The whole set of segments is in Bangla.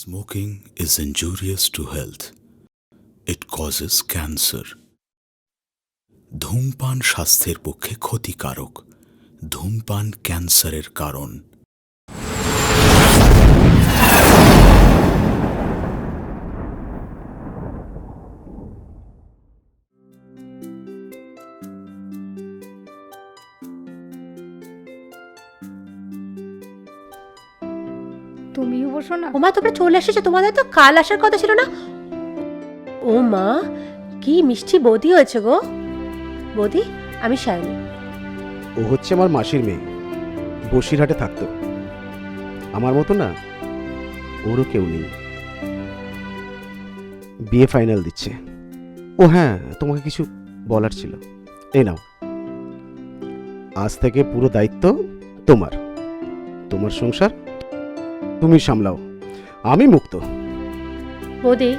Smoking is injurious to health. It causes cancer. ধূমপান স্বাস্থ্যের পক্ষে ক্ষতিকারক। ধূমপান ক্যান্সারের কারণ। তুমিও বসো না। ওমা, তোমরা চলে এসেছো? তোমাদের তো কাল আসার কথা ছিল না? ও মা, কি মিষ্টি বৌদি হয়েছে গো। বৌদি, আমি সায়নী। ও হচ্ছে আমার মাসির মেয়ে, বসিরহাটে থাকতো। আমার মতো না, ওরও কেউ নেই। বিয়ে ফাইনাল দিচ্ছে। ও হ্যাঁ, তোমাকে কিছু বলার ছিল। এই নাও, আজ থেকে পুরো দায়িত্ব তোমার। তোমার সংসার তুমি সামলাও, আমি মুক্ত। বৌদি,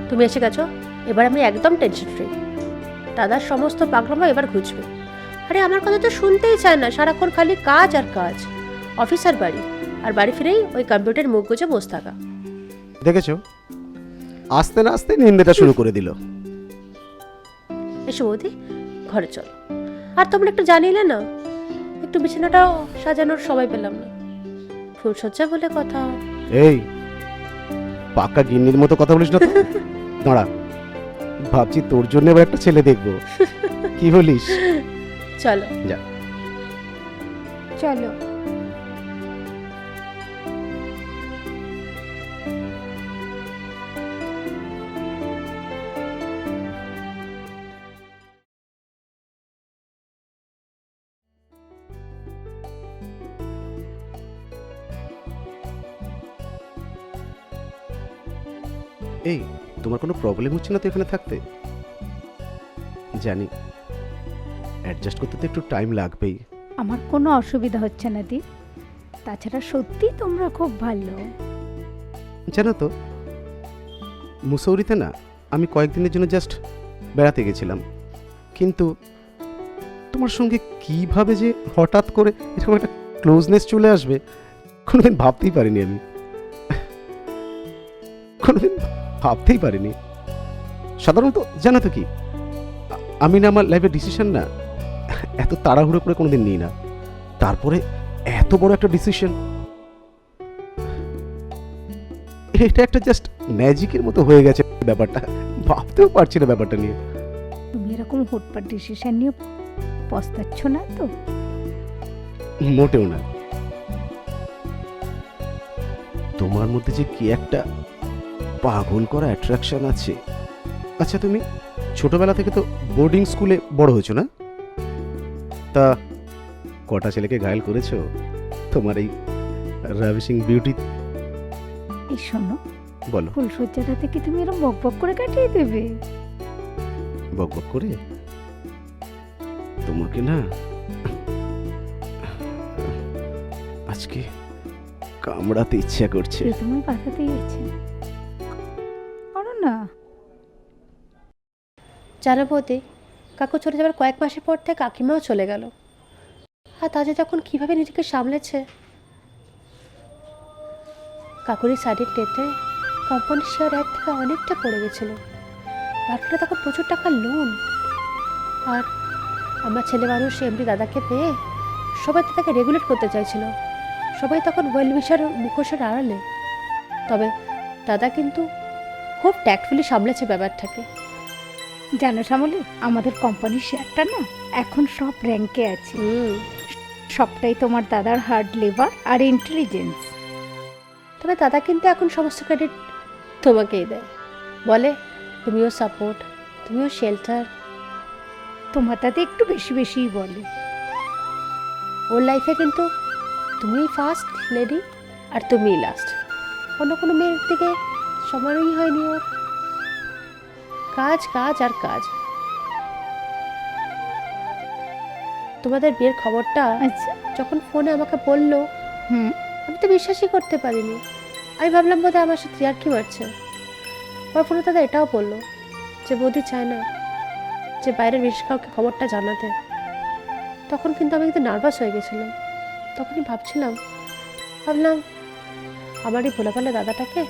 তুমি এসে গেছো, এবার আমি একদম টেনশন ফ্রি। দাদার সমস্ত পাগলামো এবার ঘুচবে। আরে আমার কথা তো শুনতেই চায় না, সারাক্ষণ খালি কাজ আর কাজ। অফিস আর বাড়ি, আর বাড়ি ফিরেই ওই কম্পিউটার মুখ গুজে বসে থাকা। দেখেছো, আস্তে না আস্তে নিন্দাটা শুরু করে দিল। এসো বৌদি, ঘরে চলো। আর তোমরা একটু জানিলে না, একটু বিছানাটাও সাজানোর সময় পেলাম না। ফুলসজ্জা বলে কথা। এই পাকা গিন্নির মতো কথা বলিস না তো। দাঁড়া, ভাবছি তোর জন্য এবার একটা ছেলে দেখবো। কি বলিস? চলো যা। চলো। এই, তোমার কোনো প্রবলেম হচ্ছে না তো এখানে থাকতে? জানি অ্যাডজাস্ট করতে তো একটু টাইম লাগবেই। আমার কোনো অসুবিধা হচ্ছে না দি। তাছাড়া সত্যি তোমরা খুব ভালো। জানো তো, মুসৌরিতে না আমি কয়েকদিনের জন্য জাস্ট বেড়াতে গেছিলাম, কিন্তু তোমার সঙ্গে কিভাবে যে হঠাৎ করে এরকম একটা ক্লোজনেস চলে আসবে কোনোদিন ভাবতেই পারিনি আমি। কোনোদিন ভাবতেই পারিনি। সাধারণত জানো তো কি, আমি না আমার লাইফের ডিসিশন না এত তাড়াহুড়ো করে কোনোদিন নিই না। তারপরে এত বড় একটা ডিসিশন, এটা একটা জাস্ট ম্যাজিকের মতো হয়ে গেছে ব্যাপারটা। ভাবতেও পারছি না ব্যাপারটা নিয়ে। তুমি এরকম হুটপাট ডিসিশন নিয়ে পস্তাচ্ছ না তো? মোটেও না। তোমার মধ্যে যে কি একটা পাগল করা অ্যাট্রাকশন আছে। আচ্ছা, তুমি ছোটবেলা থেকে তো বোর্ডিং স্কুলে বড় হয়েছো না? তা কটা ছেলেকে ঘায়েল করেছো তোমার এই রাভিশিং বিউটি? এই শোনো, বলো। ফুলসজ্জাটা থেকে তুমি এরকম বক বক করে কাটিয়ে দেবে? বক বক করে? তোমাকে না আজকে কামড়াতে ইচ্ছা করছে। কে তোমায় বাঁচাতে গেছে? করো না। জানো বৌদি, কাকু চলে যাবার কয়েক মাসের পর থেকে কাকিমাও চলে গেল। আর তাজা যখন কিভাবে নিজেকে সামলেছে। কাকুরি সাইডের ডেটে কোম্পানির শেয়ার এক থেকে অনেকটা পড়ে গেছিল। মার্কেটে তখন প্রচুর টাকার লোন। আর আমার ছেলে মানুষ এমনি দাদাকে পেয়ে সবাই তো তাকে রেগুলেট করতে চাইছিল। সবাই তখন ওয়েল উইশার মুখোশের আড়ালে। তবে দাদা কিন্তু খুব ট্যাক্টফুলি সামলেছে ব্যাপারটাকে। জানো শ্যামলী, আমাদের কোম্পানির শেয়ারটা না এখন সব র্যাঙ্কে আছে। সবটাই তোমার দাদার হার্ড লেবার আর ইন্টেলিজেন্স। তবে দাদা কিন্তু এখন সমস্ত ক্রেডিট তোমাকেই দেয়। বলে তুমিও সাপোর্ট, তুমিও শেল্টার। তোমার দাদা একটু বেশি বেশিই বলে। ওর লাইফে কিন্তু তুমিই ফার্স্ট লেডি আর তুমিই লাস্ট। অন্য কোনো মেয়ের দিকে সময়ই হয়নি ওর। কাজ কাজ আর কাজ। তোমাদের বিয়ের খবরটা আচ্ছা। যখন ফোনে আমাকে বললো, আমি তো বিশ্বাসই করতে পারিনি। আমি ভাবলাম বোধহয় আমার সাথে ইয়ার্কি মারছে। আমার ফোনে দাদা এটাও বললো যে বৌদি চায় না যে বাইরের বেশ কাউকে খবরটা জানাতে। তখন কিন্তু আমি কিন্তু নার্ভাস হয়ে গেছিলাম। তখনই ভাবলাম আমার এই ভোলাভালা দাদাটাকে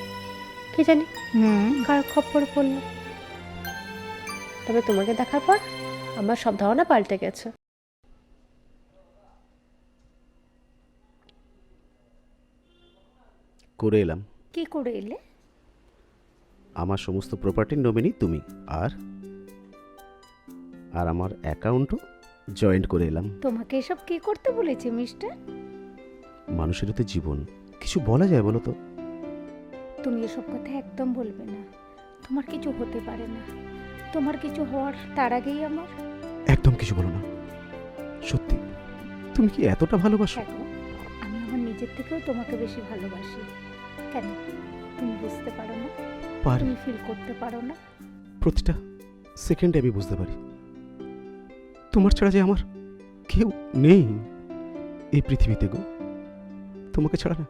কে জানি হুম, কার খপ্পরে পড়লো। তবে তোমাকে দেখার পর আমার সব ধারণা পাল্টে গেছে। করে এলাম। কি করে এলে? আমার সমস্ত প্রপার্টির নমিনি তুমি, আর আর আমার অ্যাকাউন্টও জয়েন্ট করে এলাম। তোমাকে এসব কি করতে বলেছে মিস্টার? মানুষেরও তো জীবন, কিছু বলা যায় বলো তো? তুমি এসব কথা একদম বলবে না। তোমার কিছু হতে পারে না। তোমার কিছু হওয়ার তার আগেই আমার। একদম কিছু বলো না। সত্যি তুমি কি এতটা ভালোবাসো? দেখো, আমি আমার নিজের থেকেও তোমাকে বেশি ভালোবাসি। কেন তুমি বুঝতে পারো না? পারি, তুমি ফিল করতে পারো না? প্রতিটা সেকেন্ডে আমি বুঝতে পারি তোমার ছাড়া যে আমার কেউ নেই এই পৃথিবীতে গো। তোমাকে ছাড়া না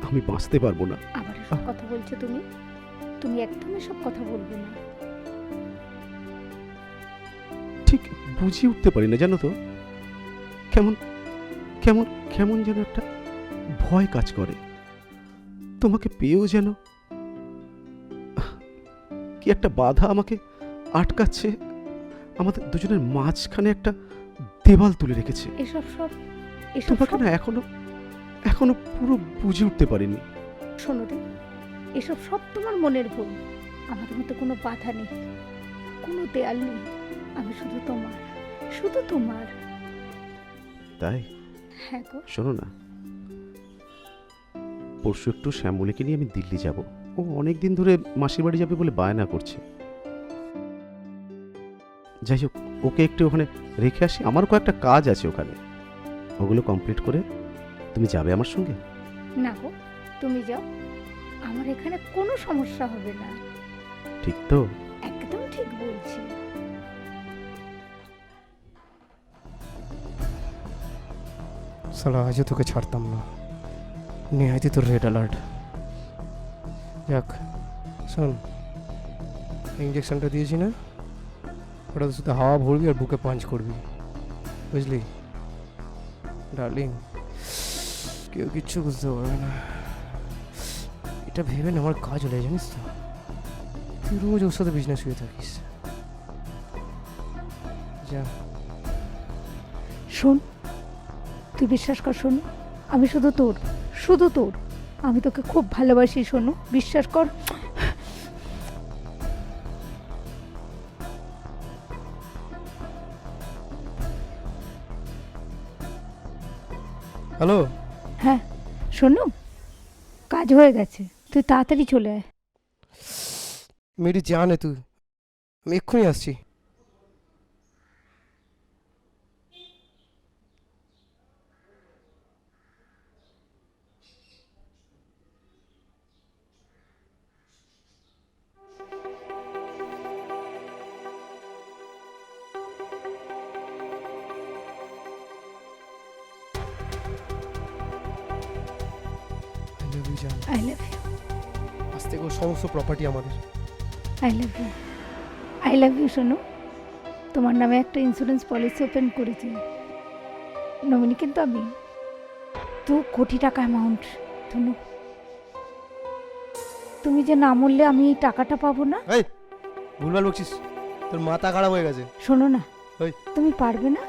আমি বাঁচতে পারবো না। আবার এসব কথা বলছো তুমি? তুমি একদম এসব কথা বলবে না। ঠিক বুঝিয়ে উঠতে পারি না জানো তো, কেমন কেমন কেমন যেন একটা ভয় কাজ করে। তোমাকে পেয়েও যেন কি একটা বাধা আমাকে আটকাচ্ছে, আমাদের দুজনের মাঝখানে একটা দেওয়াল তুলে রেখেছে। এসব সব এসব তোমাকে সব না এখনো এখনো পুরো বুঝে উঠতে পারিনি। শোনো রে, এসব সব তোমার মনের ভুল। আমার মতো কোনো বাধা নেই, কোনো দেয়াল নেই। আমি শুধু তোমার, শুধু তোমার। তাই হ্যাঁ গো। শোনো না, পরশু একটু শ্যামলীকে নিয়ে আমি দিল্লি যাব। ও অনেক দিন ধরে মাসির বাড়ি যাবে বলে বায়না করছে। যাই হোক, ওকে একটু ওখানে রেখে আসি। আমারও কয়েকটা কাজ আছে ওখানে, ওগুলো কমপ্লিট করে তুমি যাবে আমার সঙ্গে? না গো, তুমি যাও, আমার এখানে কোনো সমস্যা হবে না। ঠিক তো? একদম ঠিক বলছি। সালা আজও তোকে ছাড়তাম না, নেহাইতে তোর রেড অ্যালার্ট। যাক শোন, ইঞ্জেকশনটা দিয়েছি না, ওটা তো শুধু হাওয়া ভরবি আর বুকে পাঞ্চ করবি, বুঝলি ডার্লিং? কেউ কিচ্ছু বুঝতে পারবে না। এটা ভেবে না আমার কাজ হলে, জানিস তো? তুই রোজ ওর সাথে বিজনেস হয়ে থাকিস। যা। শোন, তুই বিশ্বাস কর শোনো, আমি শুধু তোর, শুধু তোর। আমি তোকে খুব ভালোবাসি শোনো, বিশ্বাস কর। হ্যালো, হ্যাঁ শোনো, কাজ হয়ে গেছে, তুই তাড়াতাড়ি চলে আয়। মেরি জান তুই, আমি এক্ষুনি আসছি। I love you জান। আই লাভ ইউ, আজ থেকে ওর সমস্ত প্রপার্টি আমাদের। I love you, I love you. শোনো, তোমার নামে একটা ইন্স্যুরেন্স পলিসি ওপেন করেছি, নমিনি কিন্তু আমি। 2 কোটি টাকা অ্যামাউন্ট। শোনো, তুমি যে না মরলে আমি এই টাকাটা পাবো না। এই ভুলভাল বকছিস, তোর মাথা খারাপ হয়ে গেছে। শোনো না, ওই। তুমি পারবে না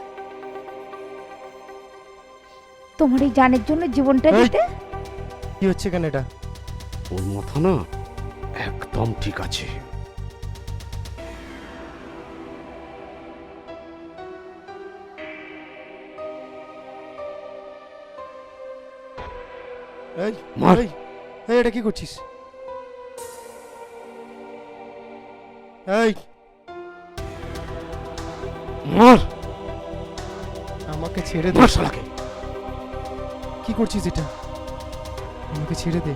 তোমার এই জানের জন্য জীবনটা এই। দিতে? কি হচ্ছে কেন এটা? ওর মাথা না একদম ঠিক আছে। এই মার। এই, এই এটা কি করছিস? এই মার, আমাকে ছেড়ে দে। মার শালাকে। কি করছিস এটা? আমাকে ছেড়ে দে।